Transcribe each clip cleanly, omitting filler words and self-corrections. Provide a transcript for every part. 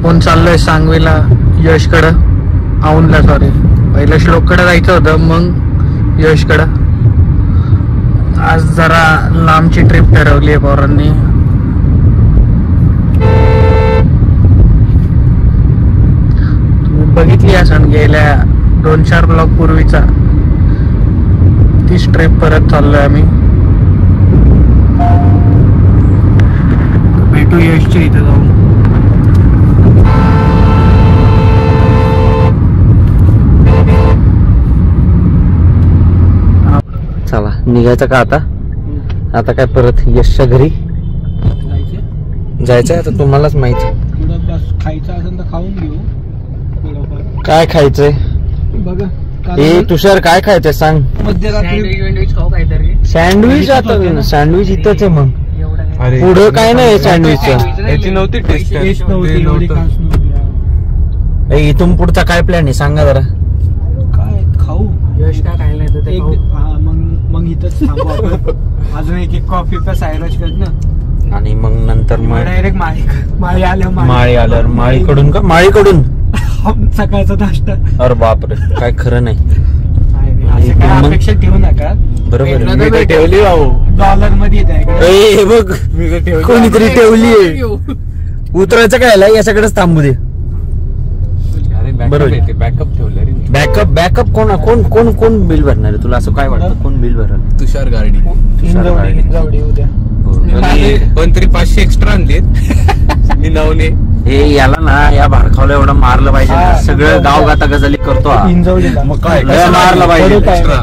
आपण चाललोय सांगवीला, यशकडं, औंधला सॉरी. पहिलं श्लोककडे जायचं होतं, मग यशकडं. आज जरा लांबची ट्रिप ठरवली आहे पोरांनी. तुम्ही बघितली असन गेल्या 2-4 ब्लॉग पूर्वीचा, तीच ट्रिप परत चाललोय आम्ही. भेटू यशच्या इथं जाऊन. चला निघायचं का आता? आता काय परत यशच्या घरी जायचंय? आता तुम्हालाच माहिती. खायचं असेल तर खाऊन घेऊ. काय खायचंय? बघा ए तुषार, काय खायचंय सांग. सँडविच? आता सँडविच इथंच आहे. मग पुढं काय नाही सँडविचचं. नव्हती टेस्ट इथून पुढचा काय प्लॅन आहे सांगा जरा. काय खाऊ? यश काय खायला मग इथंच अजून एक कॉफी पे सायराज कर ना. आणि मग नंतर डायरेक्ट माळी आल्यावर माळीकडून का? माळीकडून सकाळचा नाश्ता. अरे बापरे, काय खरं नाही. काय अपेक्षा ठेवू नका. बरोबर ठेवली डॉलर मध्ये येत बघ, कोणीतरी ठेवली. उतरायचं काय याच्याकडेच थांबू दे. बरोबर, बॅकअप ठेवलं. बॅकअप कोण कोण कोण बिल भरणार आहे तुला? असं काय वाटतं कोण बिल भरणार? तुषार गाडी उद्या. पण तरी 500 एक्स्ट्रा आणलेत मी नवने. हे याला ना, या भारखावला एवढं मारलं पाहिजे. सगळं गाव गाता गजाली करतो. मग काय मारलं पाहिजे.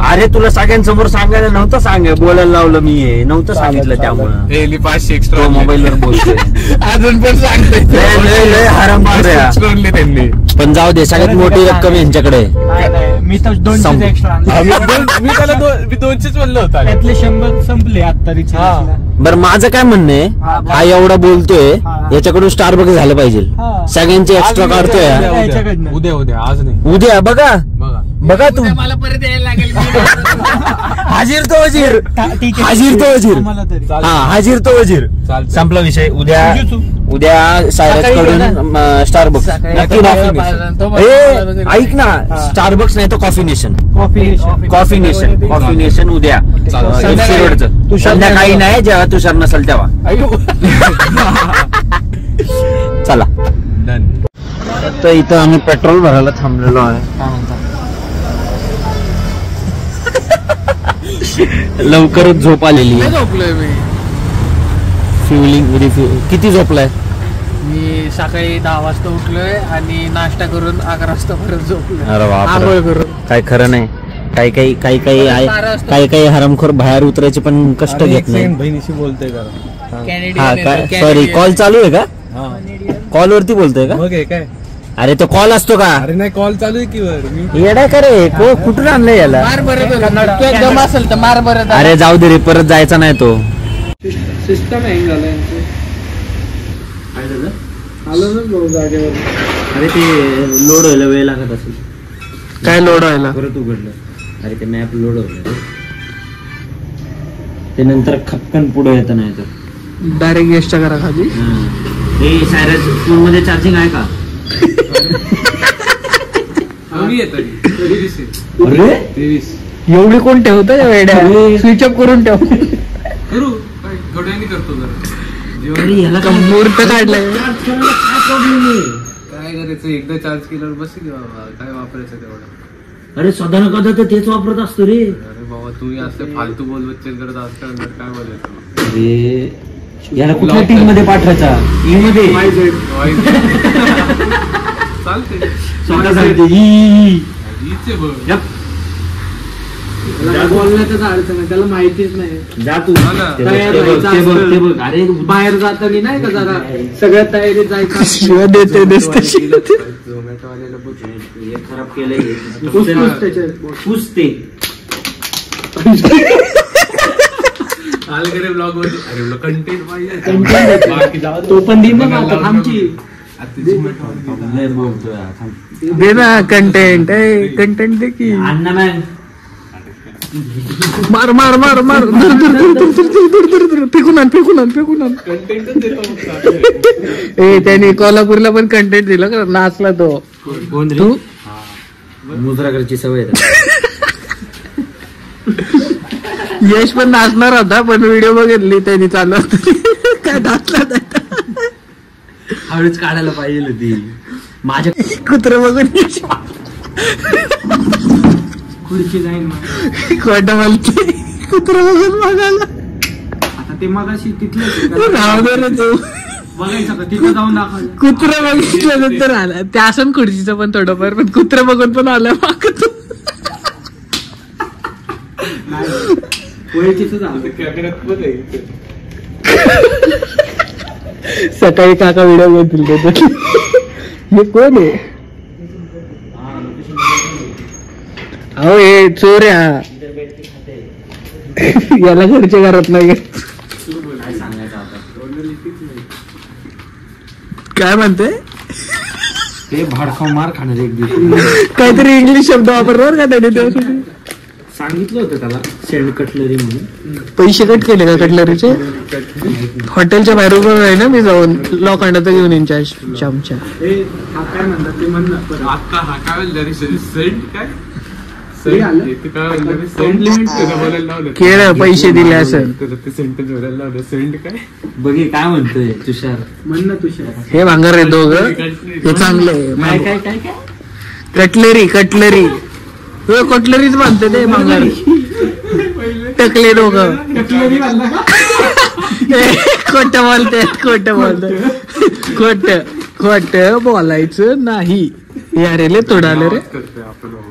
अरे तुला सगळ्यांसमोर सांगायला नव्हतं, बोलायला लावलं मी, नव्हतं सांगितलं. त्यामुळे 500 एक्स्ट्रा मोबाईल वर बोलतोय. अजून पण सांगतोय हराम त्यांनी. पण जाऊ दे, सगळ्यात मोठी रक्कम यांच्याकडे. मी तर 200 एक्स्ट्रा मी त्याला 200च म्हणलं होतं. त्यातले 100 संपले आता. बरं माझं काय म्हणणं आहे, हा एवढा बोलतोय, याच्याकडून स्टारबक्स झालं पाहिजे. सगळ्यांचे एक्स्ट्रा काढतोय. उद्या आज नाही. उद्या बघा तू. मला परत यायला लागेल. हाजीर तो वजीर. हा, हाजीर तो वजीर. संपला विषय. उद्या सायराज कडून स्टारबक्स. ऐक ना, स्टारबक्स नाही तर कॉफी नेशन उद्या रोडचं. संध्याकाळी नाही, जेव्हा तुषार नसेल तेव्हा. चला तर इथं आम्ही पेट्रोल भरायला थांबलेलो आहे. लवकरच झोप आलेली आहे. झोपलोय मी. फ्युलिंग किती झोपलाय? मी सकाळी 10 वाजता उठलोय आणि नाश्ता करून 11 वाजता परत झोपलोय. अरे आंघोळ करून. काय खरं नाही. काही हरामखोर बाहेर उतरायचे पण कष्ट घेत नाही. बहिणीशी बोलतोय का? हा काय, सॉरी, कॉल चालू आहे का? कॉल वरती बोलतोय का? काय? अरे तो कॉल असतो का? अरे नाही, कॉल चालू आहे की. येडा का रे? कुठून आणलं याला? एकदम असेल तर मार बरं. अरे जाऊ दे रे, परत जायचा नाही तो. सिस्टम हँग झालं. काय झालं? आलं ना जागेवर. अरे ते लोड व्हायला वेळ लागत असेल. काय लोड व्हायला? परत उघडलं. अरे ते मॅप लोड होईल ते, नंतर खपकन पुढे येत नाही तर डायरेक्ट यशच्या घराखाली. सायरस फोन मध्ये चार्जिंग आहे का? अरे एवढी कोण ठेवतं या वेड्या? स्विच ऑफ करून ठेव. मुहूर्त काढलाय. काय करायचं, एकदा चार्ज केल्यावर बस काय वापरायचं तेवढं. अरे सदा न कदा तर तेच वापरत असतो रे. अरे बाबा, तू असं फालतू बोलत करत असतं काय बोलायचं. अरे याला कुठल्या टीम मध्ये पाठवायचा? ई मध्ये चालते. स्वतः सांगते बोलण्याचं अडचण आहे, त्याला माहितीच नाही. जा तू. अरे बाहेर जाताना नाही का जरा सगळ्या तयारीत जायचं. शिवाय देते झोमॅटो वाल्याला खराब केलंय. पुसते ब्लॉग वर. अरे कंटेंट पाहिजे तो पण दिन ना आमची. दे ना कंटेंट. कंटेंट दे की. अण्णा मॅन मार मार मार मार धर धर धर धर धर धर धर धर फेकून आण फेकून आण फेकून आण. ए त्याने कोल्हापूरला पण कंटेंट दिलं का नाचला तो. तू मुजराकडची सवय यश पण नाचणार होता पण व्हिडिओ बघितली त्यांनी चालू काय नाचला हळूच काढायला पाहिजे होती माझ्या कुत्र बघून खुर्ची जाईन खोट बोलते कुत्र बघून बघायला आता ते मगाशी तिथलं राहू दे रे तू बघायचं का तिथं जाऊन दाखवायचं. कुत्र बघितल्यानंतर आला त्या असं खुर्चीचं पण थोडंफार पण कुत्र बघून पण आलं माग तू ओळखीचं झालं कॅमेऱ्यात पण आहे. सकाळी काका व्हिडिओ बनतील हे कोण आहे. अहो हे चोर आहे याला घरच्या घरात नाही काय म्हणते ते भाडखाव मार खाणार एक दिवस. काहीतरी इंग्लिश शब्द वापरणार का त्याने त्यासाठी सांगितलं होतं त्याला सेंड कटलरी म्हणून. पैसे कट केले का कटलरीचे. हॉटेलच्या बाहेर उभं आहे ना मी जाऊन लोखंडाचं घेऊन येईन चमचा. हा काय म्हणतात ते म्हणलं आता हा काय म्हणलं सेंट काय केलं पैसे दिले असेल ते सेंटेन्स भरायला लावलं सेंट काय बघे काय म्हणतोय तुषार. म्हण ना तुषार. हे भांगर आहे दोघं हे चांगलं काय आहे. काय काय काय कटलरी कटलरी कटलरीच म्हणते ते भांगर टकले दोघं खोट बोलते खोट बोलते खोट बोलायचं नाही. यारे थोडं आलं रे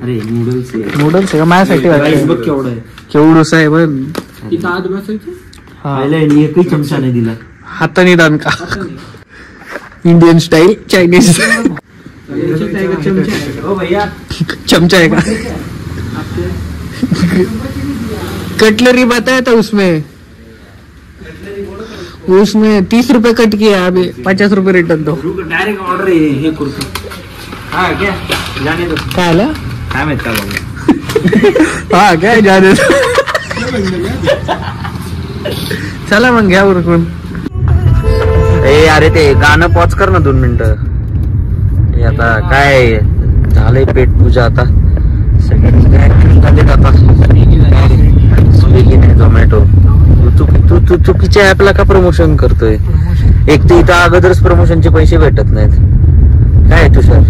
अरे नूडल्स नूडल्स आहे का माझ्यासाठी बघ वाटतं केवढं आहे. केवढूस आहे पण तिथं आत बसायचं. पाहिलं यांनी एकही चमचा नाही दिला. हाताने दान का इंडियन स्टाईल चायनीज याच्यात आहे का चमचा आहे का? ओ भैया चमचा है का कटलरी बताया था उसमें 30 रुपए कट किया अभी 50 रुपए रिटर्न दो. डायरेक्ट ऑर्डर हे करतो. हा क्या जाने दो. काय आलं काय माहित का बघा. हा काय जाने दो. चला मग घ्या उरकून. ए अरे ते गाणं पॉज कर ना 2 मिनिटं. हे आता काय झालंय पेट पूजा आता सगळ्यांचं काय झाले आता. स्विगी नाही झोमॅटो. तू चुकीच्या ऍपला का प्रमोशन करतोय. एक तर इथं अगोदरच प्रमोशनचे पैसे भेटत नाहीत. काय तुषार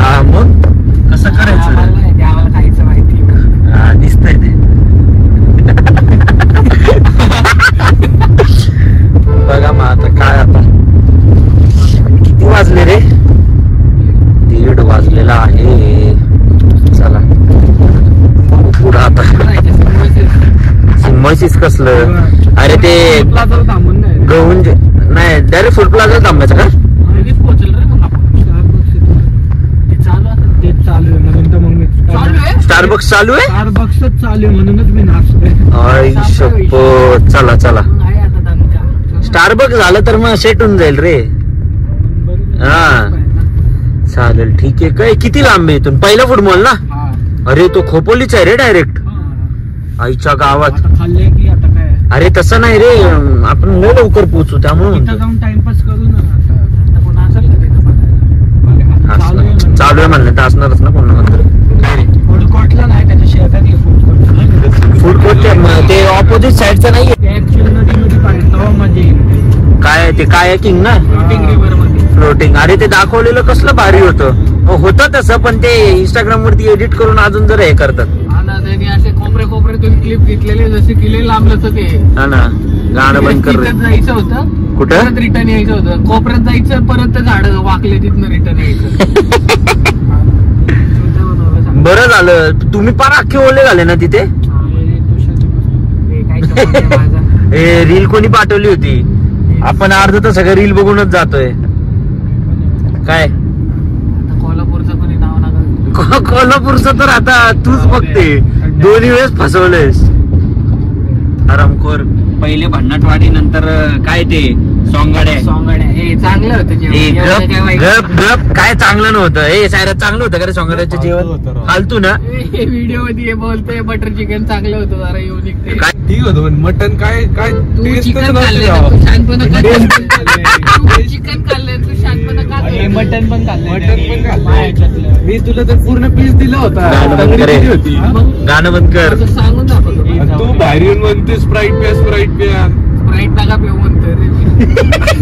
हा मग कसं करायचं खायचं माहिती हा दिसतंय ते. बघा मग आता काय आता किती वाजले रे 1:30 वाजलेला आहे. चला पुढं आता सिम्बॉयसिस कसलं. अरे ते थांबून नाही गहून नाही डायरेक्ट फुल प्लाझा थांबायचं का. पोहोचल रे मग आपण ते चालू आहे तेच चालू आहे म्हणून तर मग मी स्टारबक्स चालू आहे. स्टारबक्सच चालू आहे म्हणूनच मी नाचतोय. आई शप्पथ. चला चला स्टारबक्स झालं तर मग सेट होऊन जाईल रे. हा चालेल ठीक आहे. काय किती लांब आहे इथून. पहिला फुटबॉल ना. अरे तो खोपोलीच आहे रे डायरेक्ट आईच्या गावात. खाल्ले की आता काय अरे तसं नाही रे आपण लय लवकर पोहोचू त्यामुळे इथं जाऊन टाइमपास करू ना. आता कोण असेल का तिथं बघायला. चालू आहे म्हणलं तर असणारच ना पुन्हा नंतर. फूड कोर्टला नाही त्याच्या शेजारी फूड कोर्ट ते ऑपोजिट साइडचं नाही. ऍक्च्युअल नदीमध्ये पाहिजे म्हणजे काय ते कायाकिंग ना फ्लोटिंग रिव्हर मध्ये फ्लोटिंग. अरे ते दाखवलेलं कसलं भारी होतं तसं पण ते इंस्टाग्राम वरती एडिट करून अजून जर हे करतात. त्यांनी असे कोपऱ्यातून क्लिप घेतलेले जसे किल्ले लांबलंच ते. हा ना गाणं बंद कर रे. जायचं होतं कुठं रिटर्न यायचं होतं. कोपऱ्यात जायचं परत ते झाड वाकले तिथनं रिटर्न यायचं. बरं झालं तुम्ही पार अख्खे ओले झाले ना तिथे. हे रील कोणी पाठवली होती. आपण अर्ध तर सगळं रील बघूनच जातोय. काय कोल्हापूरचं कोणी नाव नका. कोल्हापूरचं तर आता तूच बघते 2 वेळेस फसवलेस. आरामखोर. पहिले भन्नाटवाडी नंतर काय ते सोंगाड्या चांगलं होतं जेवण. ए, एवढं गप काय वाईट. गप गप काय चांगलं नव्हतं ए सायरा चांगलं होतं का रे सोंगाड्याचं जेवण फालतू ना व्हिडिओ मध्ये हे बोलतोय बटर चिकन चांगलं होतं जरा युनिक ते. काय ठीक होतं पण मटन काय काय तू टेस्टच चिकन नव्हती खाल्लं राव. तू शानपणा का Taste करतोय? पण खाल्लंय. तू चिकन खाल्लं तू शानपणा का करतोय? मटन पण खाल्लं मटन पण खाल्लं. मी तुला तर पूर्ण पीस दिला होता गाणं बंद तंगडी करे. दिली होती मग गाणं बंद कर असं सांगून दाखवतो. आणि तू बाहेर येऊन म्हणते स्प्राईट प्या स्प्राईट प्या. स्प्राईट नका पिऊ म्हणतोय रे मी.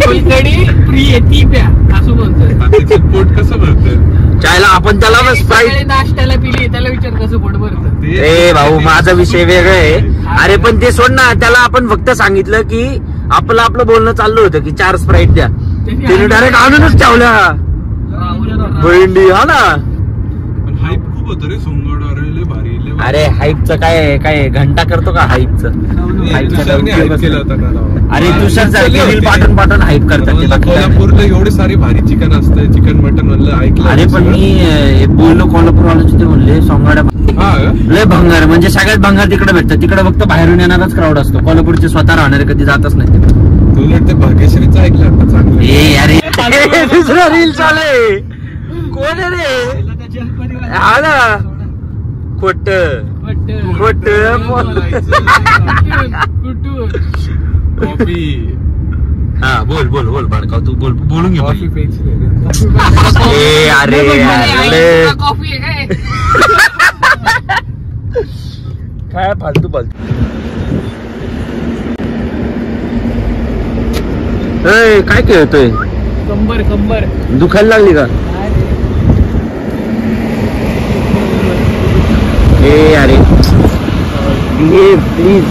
सोलकढी फ्री आहे ती प्या असं म्हणतोय. आणि त्याचं पोट कसं भरतं चायला आपण त्याला सकाळी स्प्राईट नाश्त्याला पिली त्याला विचार कसं पोट भरतं. ए भाऊ माझा विषय वेगळा आहे अरे पण ते सोड ना त्याला आपण फक्त सांगितलं की आपलं बोलणं चाललं होतं की 4 स्प्राईट द्या त्याने डायरेक्ट आणूनच ठेवल्या भेंडी हा ना पण हाईप खूप होतं रे सोंगड अरे भारी लय भारी. अरे हाईपचं काय घंटा करतो का हाईपचं तुषारने hype केलं होतं ना राव. अरे तुषार सारखे रील पाठवून हाईप करतात ते म्हणलं बाकी काय नाही. कोल्हापूरला एवढे सारे भारी चिकन असतं चिकन मटन म्हणलं ऐकलं अरे पण सगळं. मी बोललो कोल्हापूरवाल्याचे ते म्हणले सोंगाड्या हा का? लय भंगार म्हणजे सगळ्यात भंगार तिकडे भेटतं तिकडे फक्त बाहेरून येणाराच क्राऊड असतो कोल्हापूरचे स्वतः राहणारे कधी जातच नाही तू उलट ते भाग्यश्रीचं ऐकलं आता चांगलं. ए अरे दुसरा रील चालू कोण आहे रे हा ना खोट खोट कॉफी हा बोल बाळकाव तू बोलून घे कॉफी पहिले. प्यायची ए अरे अरे कॉफी आहे काय? काय फालतू ए काय खेळतोय कंबर दुखायला लागली का ए अरे ये प्लीज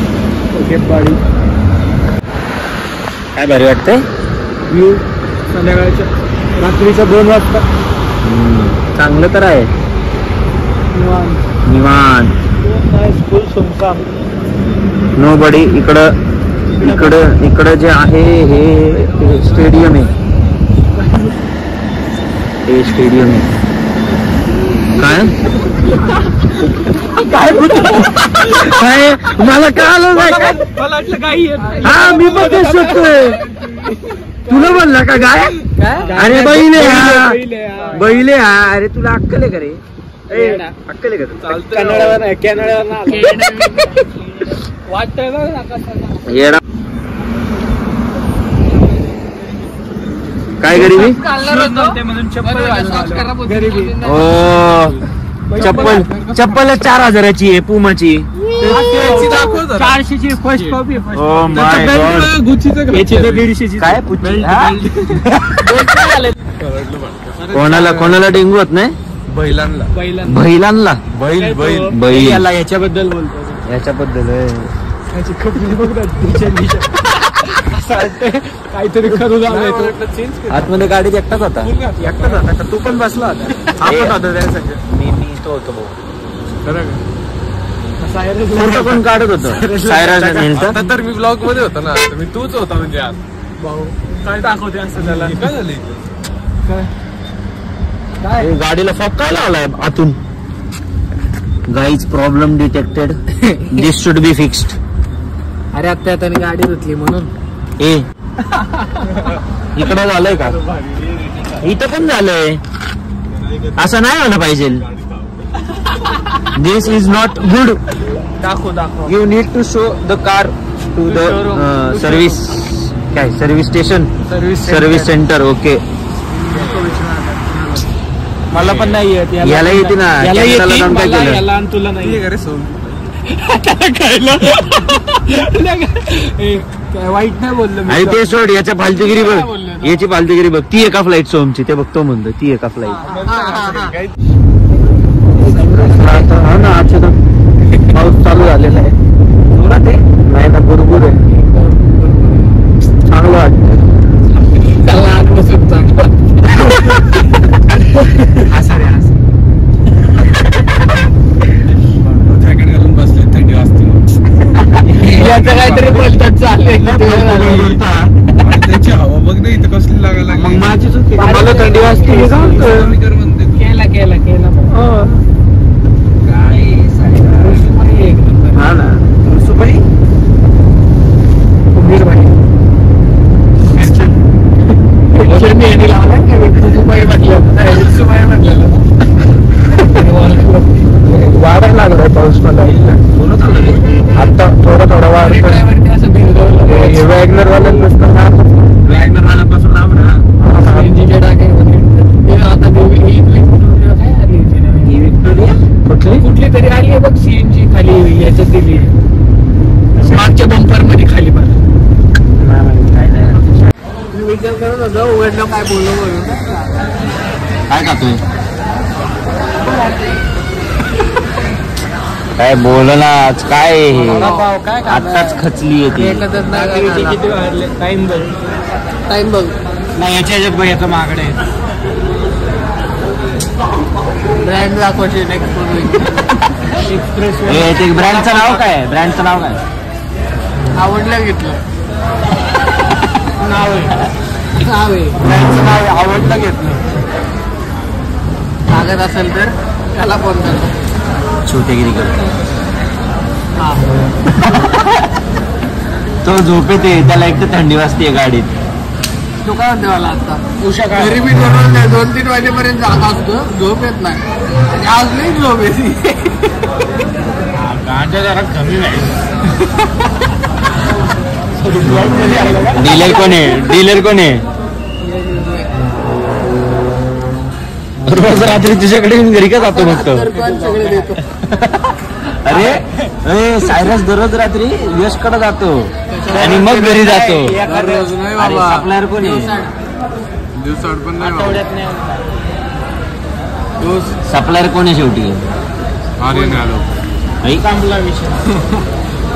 काय भारी वाटतंय व्ह्यू संध्याकाळच्या रात्रीच्या 2 वाजता चांगलं तर आहे निवांत फुल सुनसान. नो बडी इकडं जे आहे हे स्टेडियम आहे हे स्टेडियम आहे काय काय मला कळालं नाही काय मला वाटलं काही येत हा मी पण तेच शकतोय तुला म्हणला का गाय अरे बैले बैले अरे तुला अक्कल आहे का रे अक्कल आहे का कॅनडावर वाटतंय ना येडा काय गरीबी म्हणून चप्पल 4,000ची आहे पुमाची 400ची first copy oh my God गुच्चीचं 150ची काय पुच्ची कोणाला डेंगू होत नाही बैलांना बैलांना बैल याच्याबद्दल बोलतो याच्याबद्दल त्याची खूप काहीतरी करू आतमध्ये गाडीत एकटाच होता का तू पण बसला होता आपण होता त्या सगळं मी तो होतो भाऊ खरं फोटो पण काढत होतो सायराज नेलता आता तर मी ब्लॉग मध्ये होता ना तर मी तूच होता म्हणजे आज भाऊ काय दाखवते असं त्याला काय झालं काय गाडीला फॉक काय लावलाय आतून guys problem detected this should be fixed अरे आता त्याने गाडी धुतली म्हणून ए इकडं झालंय का इथं पण झालंय असं नाही व्हायला पाहिजे दिस इज नॉट गुड दाखव you need to show the car to the service काय service station service centre okay मला पण नाही येत याला येते ना याला कॅमेराला येते, जाऊन काय मला केलं याला आणि तुला नाही ठीक आहे रे सोड वाईट नाही बोललो मी. आणि ते सोड याच्या फालतूगिरी काय बघ बोललो ना? याची फालतूगिरी बघ ती एका फ्लाईट सोमची ते बघतो म्हणतो ती एका फ्लाईट हा ना अच्छा पाऊस चालू झालेला आहे नाही ना बरोबर आहे चांगलं वाटतं त्याला आत बसून जॅकेट घालून बसले थंडी वाजते याचं काहीतरी बोलतात चाललंय त्याची हवा बघ ना इथं कसली लागायला लागली. माझी चुकी मला थंडी वाजते हे सांगतो. कमी कर म्हणते तू. केला हा ना सुपारी कुंभीर भाई तरी आली आहे बघ सीएनजी खाली याच्यात दिली मागच्या बंपर मध्ये खाली पण विचार करत होतो उघडलं काय बोललो म्हणून काय खातोय काय बोल ना आज काय काय आताच खचली येते किती वाढले टाइम बघ नाही याच्या ह्याच्यात बघ याचं महागडे ब्रँड दाखवायचे एक्सप्रेस ब्रँडचं नाव काय आवडलं घेतलं नाव आहे ब्रँडचं नाव आहे, आवडलं घेतलं लागत असेल तर त्याला फोन करतो छोटेगिरी करतो तो झोपेते त्याला एक तर थंडी वाजते गाडीत तू काय म्हणते मला आता उषा काय घरी मी 2-3 वाजेपर्यंत जागा असतो झोप येत नाही आणि आज नाही झोप येते गांजा जरा कमी नाही डीलर कोण आहे रोज रात्री तुझ्याकडे येऊन घरी का जातो मग तो? सगळे देतो अरे सायरस दररोज रात्री यशकडे जातो आणि मग घरी जातो दररोज नाही बाबा. सप्लायर कोण आहे दिवसाआड पण नाही बाबा. सप्लायर कोण आहे शेवटी अरे नाही आलो आई?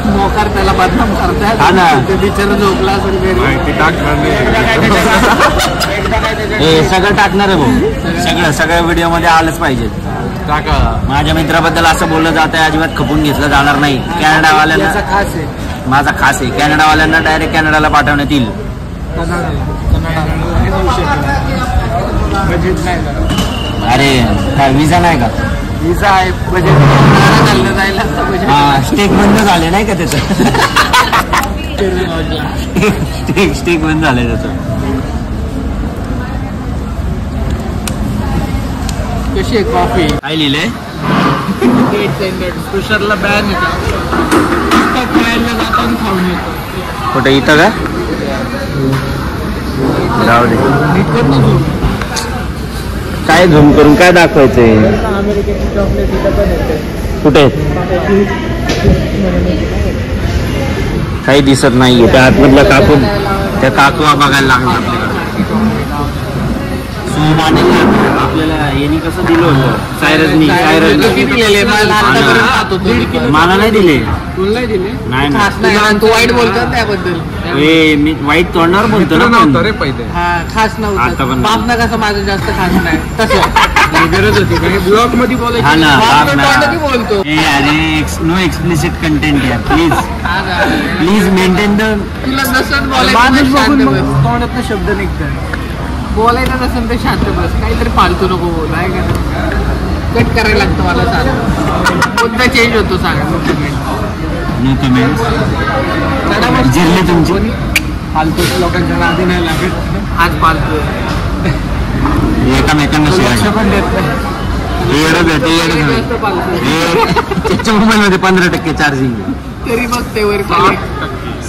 मोकार त्याला बदनाम हा ना. करताय ते बिचारा झोपला असेल घरी माहिती टाकणार नाही हे सगळं टाकणार आहे भाऊ सगळ्या व्हिडिओ मध्ये आलंच पाहिजे टाका माझ्या मित्राबद्दल असं बोललं जात आहे अजिबात खपून घेतलं जाणार नाही कॅनडावाल्यांना याचा खास आहे माझा खास आहे कॅनडावाल्यांना डायरेक्ट कॅनडाला पाठवण्यात येईल बजेट नाही अरे काय विजा नाही का विजा आहे बजेट घालणं जायला हा स्टेक बंद झाले नाही का त्याचं स्टेक बंद झालंय त्याचं कशी आहे कॉफी काय लिहिलंय तुषारला बॅन येतो खायला जाताना खाऊन येतो कुठे इथं का जाऊ दे काय झूम करून काय दाखवायचंय अमेरिकेची चॉकलेट इथं पण येते कुठे काही दिसत नाहीये त्या आतमधला काकू त्या काकू बघायला लागला आपल्याकडे सोमाने आपल्याला यांनी कसं दिलं होतं सायरसनी मला नाही दिले तुला नाही दिले नाही खास नाही आणि तू वाईट बोलतो त्याबद्दल मी वाईट तोंडावर बोलतो ना पण. नव्हतं रे पहिले हा खास आता नव्हतं पण बापना कसं माझं जास्त खास नाही तसं गरज होती काही ब्लॉग मध्ये बोलायची हा ना, बाप बाप ना. तोंडाने बोलतो अरे नो एक्सप्लिसिट कंटेंट यार प्लीज हा ना. प्लीज मेंटेन द तुला नसत माणूस बोलायचं बघून शांत मग बस. तोंडातनं शब्द निघतात बोलायचं नसेल तर शांत बस काहीतरी फालतू नको बोल आहे का कट करायला लागतं मला सांग मुद्दा चेंज होतो सांग नो कमेंट्स जिरले तुमची फालतू लोकांच्या नादी नाही लागत आज फालतू एकामेकांना लक्ष शिवाय पण देत नाही येडं भेटे जास्त फालतू त्याच्या मोबाईल मध्ये 15% चार्जिंग तरी बघ ते वर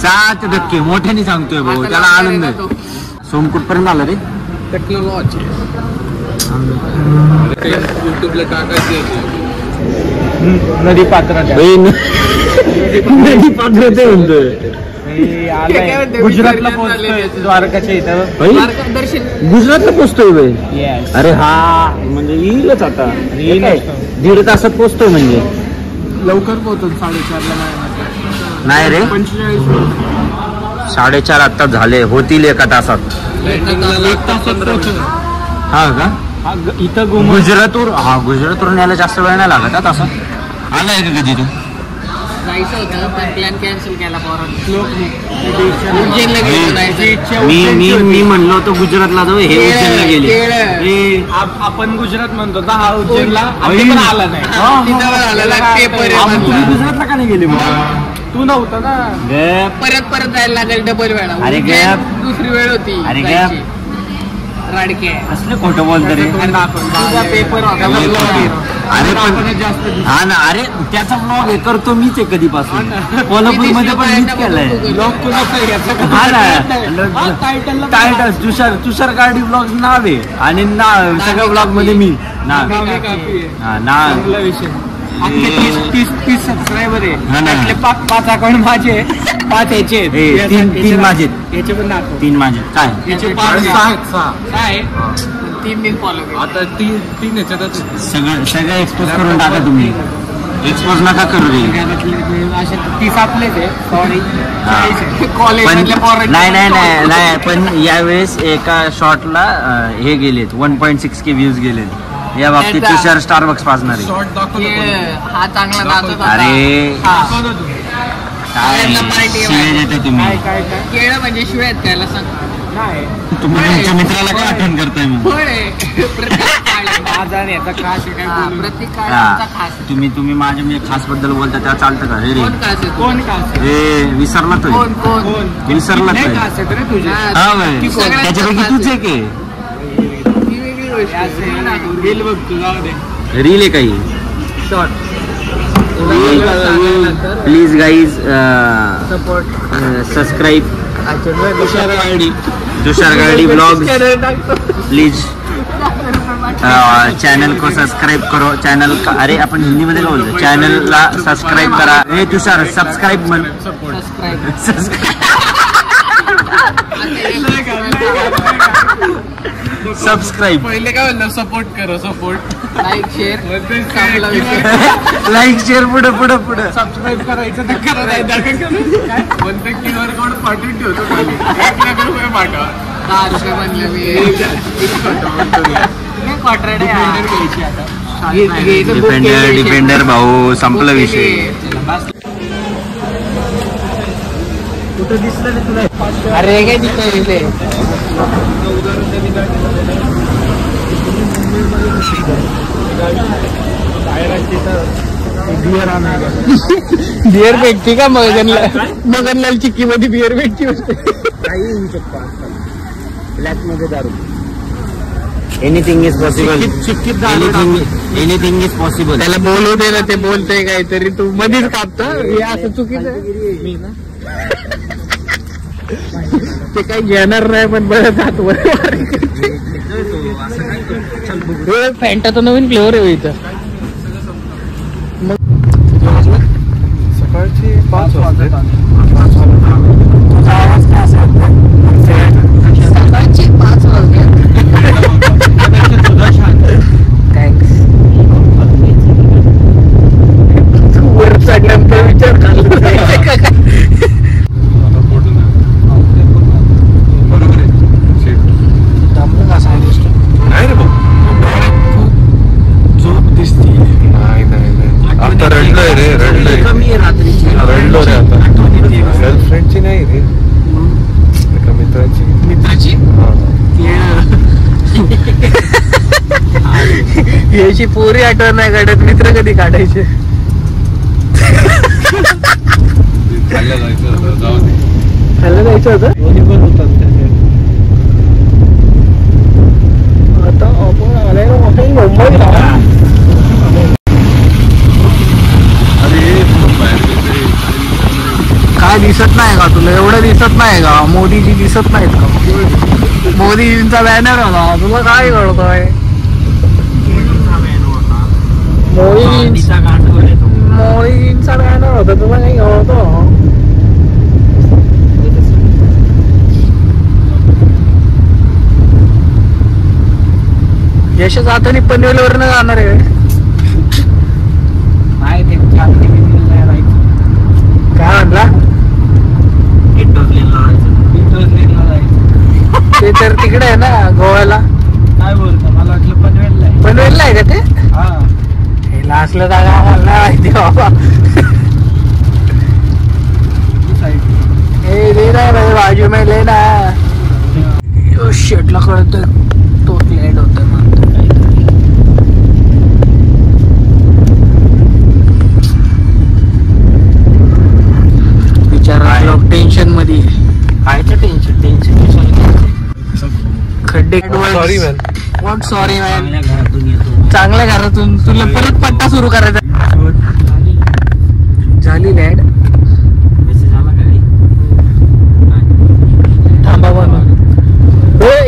7% मोठ्याने सांगतोय भाऊ त्याला आनंद आहे सोम कुठपर्यंत आला रे टेक्नॉलॉजी युट्यूबला टाकायचे नदी पात्रात नदी पात्र ते म्हणतोय गुजरातला पोहोचतोय द्वारकाच्या इथं दर्शन गुजरातला पोचतोय बे. Yes. अरे हा म्हणजे येईलच आता येईल. काय? 1.5 तासात पोचतोय म्हणजे लवकर पोहोचतो 4:30 ला नाही रे 45 4:30 आत्ता झाले होतील 1 तासात एक तासात पोहोचतो हा का इथं गुजरातवरून यायला जास्त वेळ नाही लागत आता असं आलाय का कधी तू जायचं होतं पण प्लॅन कॅन्सल केला उज्जैनला गेलो जायचं मी म्हणलो होतो गुजरातला जाऊ हे उज्जैनला गेले आपण गुजरात म्हणतो तर हा उज्जैनला आम्ही पण आला नाही तिथं आलेला पेपर तुम्ही गुजरातला का नाही गेले मग तू नव्हता ना परत जायला लागेल डबल वेळा अरे उज्जैन गॅप. दुसरी वेळ होती अरे जायची. राडके असलं खोटं बोलतो रे पेपर अरे पण हा ना अरे त्याचा ब्लॉग हे करतो मीच आहे कधीपासून कोल्हापूर मध्ये पण मीच केलाय हा ना टायटल तुषार गाडी ब्लॉग नाव आहे आणि सगळ्या ब्लॉग मध्ये मी नाव हा ना अख्खे 30 सबस्क्रायबर आहे हा ना. त्यातले 5 अकाउंट माझे 5 याचे आहेत. ए, तीन माझे. याचे पण दाखव. 3 माझे काय याचे 5 काय 3 मी फॉलो केले. आता तीन याच्यातच सगळं एक्सपोज करून टाका तुम्ही. एक्सपोज नका करू रे. असे 30 आपलेच आहे. सॉरी पण कॉलेजमधल्या पोरांचे नाही पण यावेळेस एका शॉटला हे गेलेत 1.6K व्ह्यूज गेलेत. या बाबतीत त्याचा- तुषार स्टारबक्स पाजणार आहे. शॉर्ट दाखवतो हा चांगला नाचत होता. अरे हा. काय सगळ्यांना party शिव्या आहे. देता तुम्ही. केळं म्हणजे शिवाय आहेत त्याला सांग. नाही तुम्ही तुमच्या मित्राला काय आठवण करताय मग? माझा आणि याचा खास आहे काय बोलू. प्रत्येक काळाचा हा. खास आहे. तुम्ही माझ्या मी खास बद्दल बोलता त्या चालतं का? रे रे कोण खास आहे? कोण खास आहे? ए विसरला तो. कोण विसरला नाही तो. खास आहेत रे तुझे. हा बाई. ती सगळ्यात त्याच्यापैकी खास तूच आहे. आहे की ती वेगळी गोष्ट आहे. रील बघ तू जाऊ दे. रील आहे काही. Short please guys support subscribe गाडी तुषार गाडी ब्लॉग्स प्लीज चॅनल को सबस्क्राईब करो. चॅनल अरे आपण हिंदी मध्ये काय बोलतो? चॅनलला सबस्क्राईब करा. हे तुषार सबस्क्राईब म्हण. सबस्क्राईब पहिले काय म्हणलं सपोर्ट करो सपोर्ट लाईक शेअर चांगला विषय. लाईक शेअर पुढं सबस्क्राईब करायचं तर करा नाही म्हणते QR कोड पाठवून ठेवतो खाली 1 लाख रुपये पाठवा 10 रुपये म्हणले मी क्वार्टर घ्यायची आता. डिपेंडर भाऊ संपला विषय. कुठं दिसलं नाही तुला? अरे काय दिसतंय बिअर भेटते का मगनलाल चिक्की मध्ये बिअर भेटते. काही होऊ शकतो आजकाल. ब्लॅक मध्ये दारू. Anything is possible. Anything is possible. त्याला बोलू दे ना. ते बोलतय काहीतरी तू मध्येच कापतो. हे असं चुकीचं आहे. ते काही घेणार नाही पण बरं जात फॅन्टा तर नवीन फ्लेवर आहे इथं. सकाळची 5 वाजले. सकाळचे 5 वाजले. थँक्स. वर चढल्यानंतर विचार बरोबर आहे नाही रे भाऊ झोप दिसती. नाही आता रडलोय रे रडलो रे आता. गर्लफ्रेंडची नाही रे एका मित्राची. याची पोरी आठवण नाही काढत. मित्र कधी काढायचे? खाल्ल्या जायचं होतं जाऊ दे. खायला जायचं होतं. आता आपण आलाय ना मुंबईला. काय दिसत नाही का तुला? एवढं दिसत नाही का? मोदीजी दिसत नाहीत का? मोदीजींचा बॅनर होता. तुला काय कळतोय? मोदीजींचा बॅनर होता. तुला काही कळतो? यश जाताना पनवेलवरनं जाणार आहे. काय म्हणला? ते तर तिकडे आहे ना गोव्याला. काय बोलतो? मला वाटलं पनवेलला आहे का ते? हेला असलं जागा आम्हाला नाही माहिती बाबा. हे दे ना भाई बाजू में ले ना. शेटला कळतोय तो लेट होतोय म्हणतो काहीतरी. बिचारा लोक टेन्शन मध्ये. कायचं टेन्शन खड्डे. Sorry man. What sorry man. चांगल्या घरातून तुला परत पट्टा सुरू करायचा. झाली लॅड. थांबा बघा.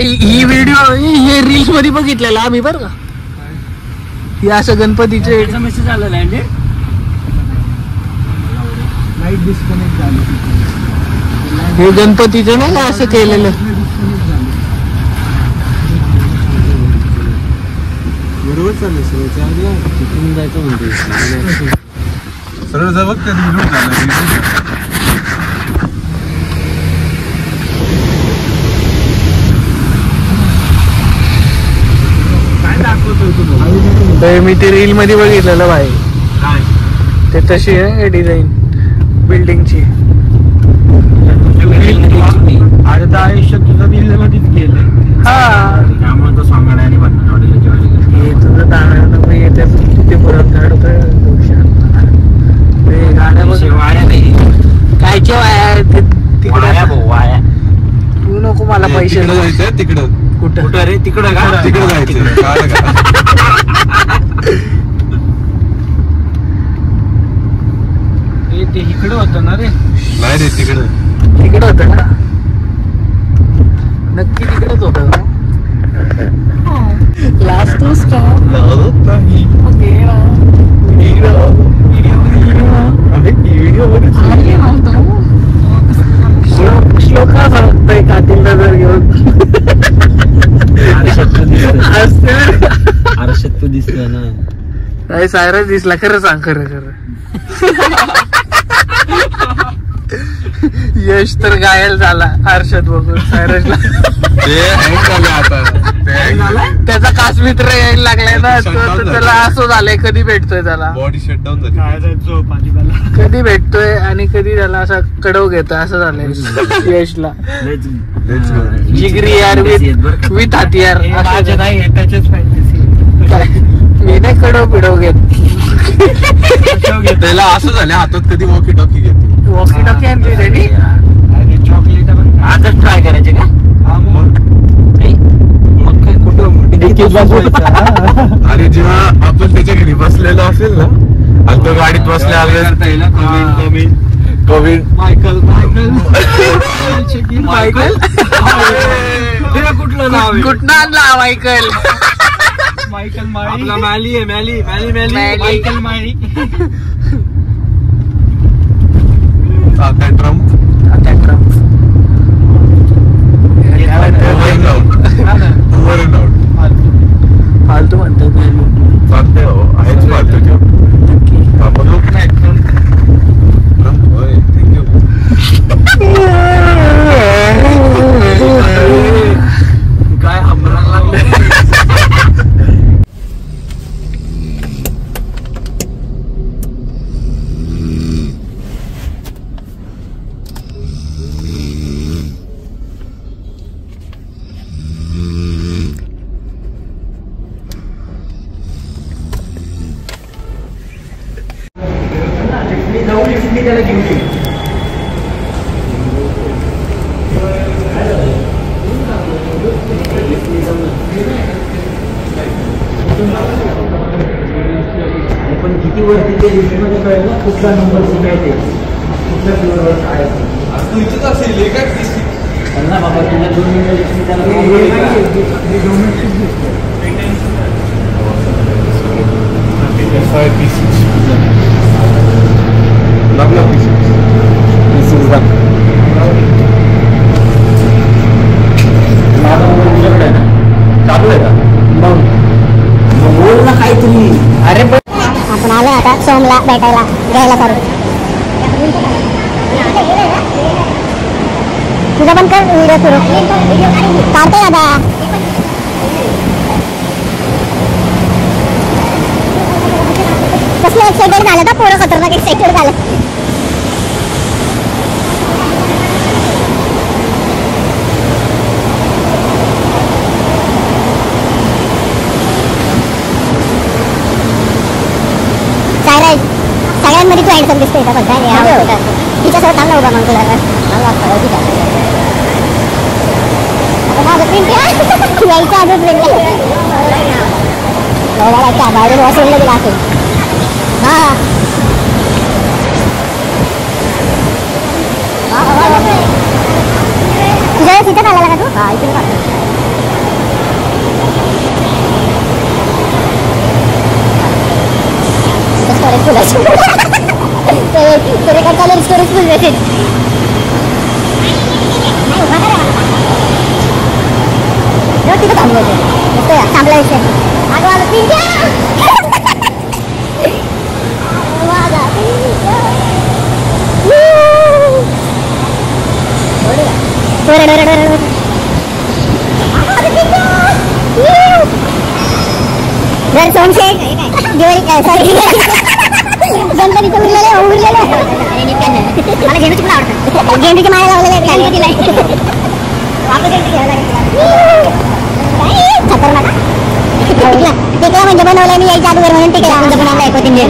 ही व्हिडिओ हे रील्स मध्ये बघितलेला आम्ही बरं का. हे असं गणपतीचे मेसेज आला लँड. डिस्कनेक्ट झाली. हे गणपतीचं नाही का असं केलेलं. बरोबर चाललं सगळं. तिथून जायचं म्हणते सरळ जा बघ कधी रोड झाला. मी ते रील मध्ये बघितलेलं भाई. ते तशी आहे डिझाईन बिल्डिंगची. अरे तर आयुष्य तुझं दिल्लीमध्येच गेलंय. हा त्यामुळे तो सांगण्याने हे तुझं तांदळ येते तिथे परत काढतोय गाड्या वाया नाही कायच्या वाया वाया भाऊ वाया. तू नको मला पैसे तिकडं जायचं तिकडं. कुठं कुठं रे तिकडं का तिकडं जायचं कळलं का? ते इकडे होतं ना रे. नाही रे तिकडं. तिकडं होतं ना नक्की तिकडेच होतं का? लास्ट श्लोक का सांगतोय कातील नजर घेऊन. आरशात तू दिसतोय ना. नाही सायरस दिसला. खरं सांग खरं खरं. यश तर घायल झाला आरशात बघून सायरसला. ते हँग झाले आता. ते hang झालंय. त्याचा खास मित्र यायला लागलाय ना तो त्याला असं झालंय. कधी भेटतोय त्याला बॉडी शटडाऊन झाली. काय जायचो पाणीपाला. कधी भेटतोय आणि कधी त्याला असा कडव घेतोय असं झालंय यशला. Let's go. जिगरी यार विथ हातियार माझ्या नाही त्याच्याच फॅन्टसी. मी नाही कडव पिडव घेत. त्याला असं झालं हातात कधी वॉकी टॉकी घेतो. वॉकी टॉकी आणली त्यांनी. अरे चॉकलेट पण आजच ट्राय करायचे का मग काय कुठं आणि जेव्हा आपण त्याच्या घरी बसलेलो असेल ना आणि तो गाडीत बसल्या कोविड मायकल मायकल कुठलं नाव आहे? कुठनं आणला मायकल. मायकल माळी. आपला मॅली आहे. मॅली मॅली मॅली मॅली. मायकल माळी. आता ट्रम्प फालतू म्हणतात चालते हो आहेच फालतू आपण लोक नाही ट्रम्प होय थँक्यू. काय हमराला लागलं. पण किती वरती ते लिस्टमध्ये कळलं ना कुठला नंबर शिकायचे कुठल्या फ्लोअरवर काय त्यांना बाबा तुला 2 मिनिटं चालू आहे का मग बोल ना काहीतरी. अरे आपण आलो आता सोमला भेटायला घ्यायला करू. तुझा पण कर व्हिडिओ सुरू काढते दादा. कसलं एक्साइटेड झालं का पोरं खतरनाक एक्साइटेड झालं. सगळ्यांमध्ये तू हँडसम दिसतोय का बघा. तिच्यासोबत थांबला उभा मग तुला माझं प्रिंट यायचं अजून प्रिंट बाहेरून वॉशरूमला गेला असेल. हा तुझ्या तिथं आला का तू. हा इथे स्टोरेज फुलाची रेकॉर्ड चालू स्टोरेज फुल मेसेज तिथं थांबलो होतो चांगला विषय सोनशेख सॉरी गणपतीचं उरलेलं मला झेंडूची पण आवडतं झेंडूची माळा लावलेली खतरनाक टिकला म्हणजे बनवलं मी यायच्या अगोदर म्हणून टिकला म्हणजे बनवलाय कोथिंबीर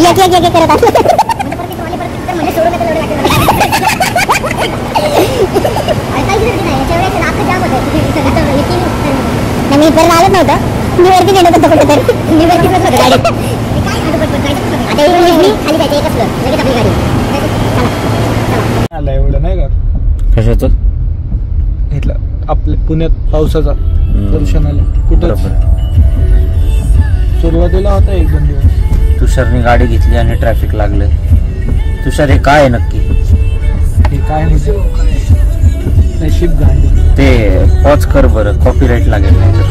एक एक एक करत असलं मी परत आलंच नव्हतं मी वरती गेलो होतो कुठेतरी मी वरतीच होतो गाडीत आता खाली जायचं एकच लगेच आपली गाडी आला एवढं नाही का कशाचं इथलं आपल्या पुण्यात पावसाचा दर्शनाला कुठं सुरुवातीला होता 1-2 दिवस तुषारने गाडी घेतली आणि ट्रॅफिक लागलं. तुषार हे काय आहे नक्की? हे काय म्हणजे नशीब गाडी ते पॉज कर बरं, कॉपीराईट लागेल नाही तर.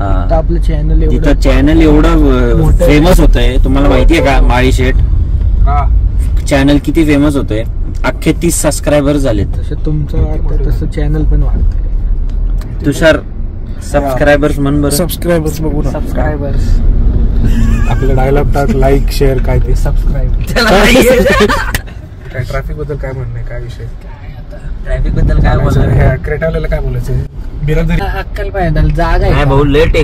आता आपलं चॅनल तिथं चॅनल एवढं फेमस होतंय, तुम्हाला माहितीये का? माळी शेठ चॅनल किती फेमस होतंय, अख्खे 30 सबस्क्रायबर झालेत. तसं तुमचं वाटतं तसं चॅनल पण वाढतंय. तुषार सबस्क्रायबर्स म्हण बरं. सबस्क्रायबर्स बघू ना. सबस्क्रायबर्स आपलं डायलॉग टाक, लाईक शेअर काय ते. सबस्क्राईब काय ट्रॅफिक बद्दल काय म्हणणं आहे, काय विषय? ट्रॅफिक बद्दल काय बोलणार? क्रेटावाल्याला काय बोलायचं? बिरादरी अक्कल पाहिजे जागा भाऊ लेट